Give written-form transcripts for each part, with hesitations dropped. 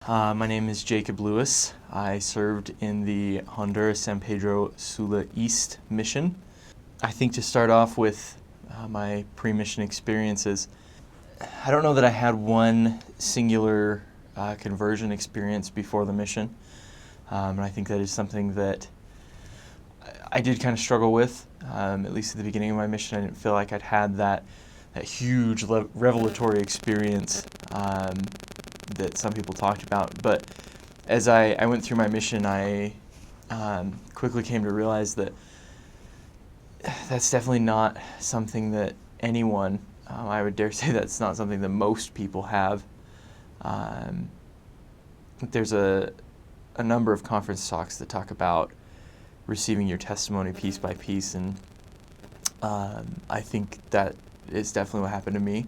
My name is Jacob Lewis. I served in the Honduras San Pedro Sula East mission. I think to start off with my pre-mission experiences, I don't know that I had one singular conversion experience before the mission, and I think that is something that I did kind of struggle with. At least at the beginning of my mission, I didn't feel like I'd had that huge revelatory experience that some people talked about. But as I went through my mission, I quickly came to realize that that's definitely not something that anyone, I would dare say that's not something that most people have. There's a number of conference talks that talk about receiving your testimony piece by piece, and I think that is definitely what happened to me.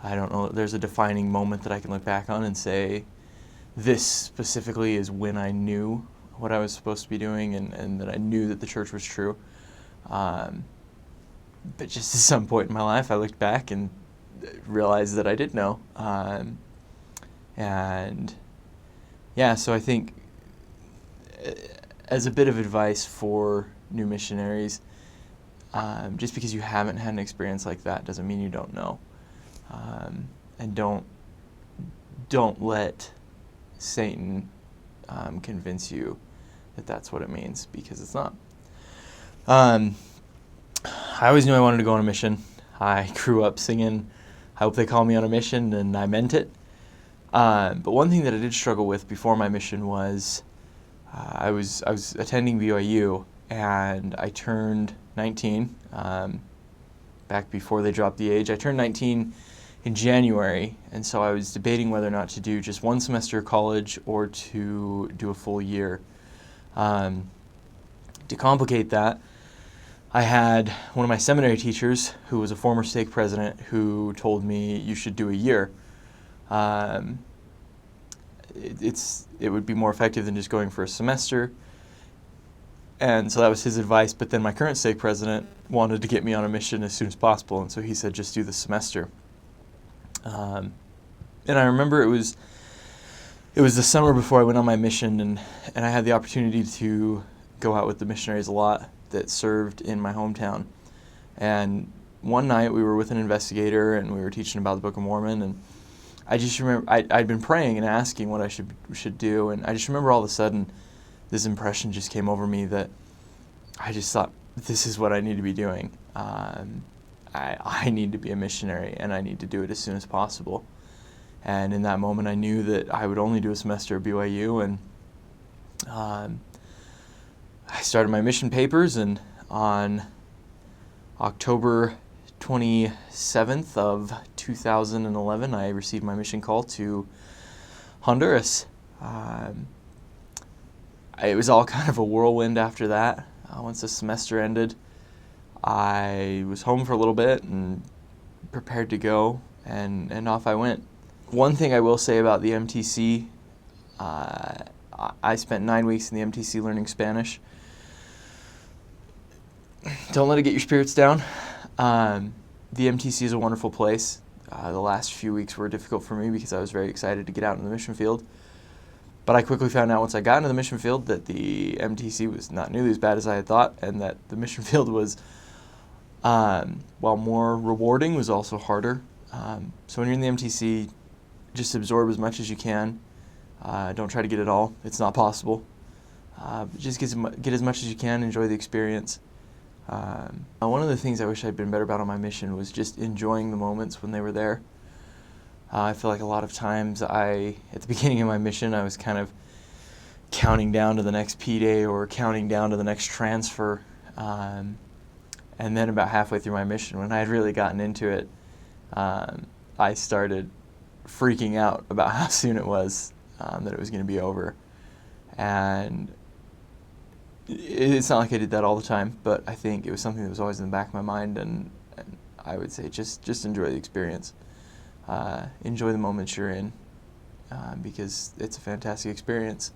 I don't know, there's a defining moment that I can look back on and say, this specifically is when I knew what I was supposed to be doing and that I knew that the church was true. But just at some point in my life, I looked back and realized that I did know. And yeah, so I think as a bit of advice for new missionaries, just because you haven't had an experience like that doesn't mean you don't know. And don't let Satan convince you that that's what it means, because it's not. I always knew I wanted to go on a mission. I grew up singing, "I hope they call me on a mission," and I meant it. But one thing that I did struggle with before my mission was I was attending BYU, and I turned 19 back before they dropped the age. I turned 19 in January, and so I was debating whether or not to do just one semester of college or to do a full year. To complicate that, I had one of my seminary teachers, who was a former stake president, who told me you should do a year. It would be more effective than just going for a semester. And so that was his advice, but then my current stake president wanted to get me on a mission as soon as possible, and so he said just do the semester. And I remember it was the summer before I went on my mission, and I had the opportunity to go out with the missionaries a lot that served in my hometown. And one night we were with an investigator, and we were teaching about the Book of Mormon, and I just remember I'd been praying and asking what I should do, and I just remember all of a sudden this impression just came over me that I just thought, this is what I need to be doing. I need to be a missionary, and I need to do it as soon as possible. And in that moment, I knew that I would only do a semester at BYU, and I started my mission papers, and on October 27th of 2011, I received my mission call to Honduras. It was all kind of a whirlwind after that. Once the semester ended, I was home for a little bit and prepared to go, and off I went. One thing I will say about the MTC, I spent 9 weeks in the MTC learning Spanish. Don't let it get your spirits down. The MTC is a wonderful place. The last few weeks were difficult for me because I was very excited to get out in the mission field. But I quickly found out once I got into the mission field that the MTC was not nearly as bad as I had thought, and that the mission field was, while more rewarding, was also harder. So when you're in the MTC, just absorb as much as you can. Don't try to get it all. It's not possible. Just get as much as you can, enjoy the experience. One of the things I wish I'd been better about on my mission was just enjoying the moments when they were there. I feel like a lot of times at the beginning of my mission, I was kind of counting down to the next P-Day or counting down to the next transfer. And then about halfway through my mission, when I had really gotten into it, I started freaking out about how soon it was that it was going to be over. And it's not like I did that all the time, but I think it was something that was always in the back of my mind, and I would say just enjoy the experience. Enjoy the moments you're in, because it's a fantastic experience.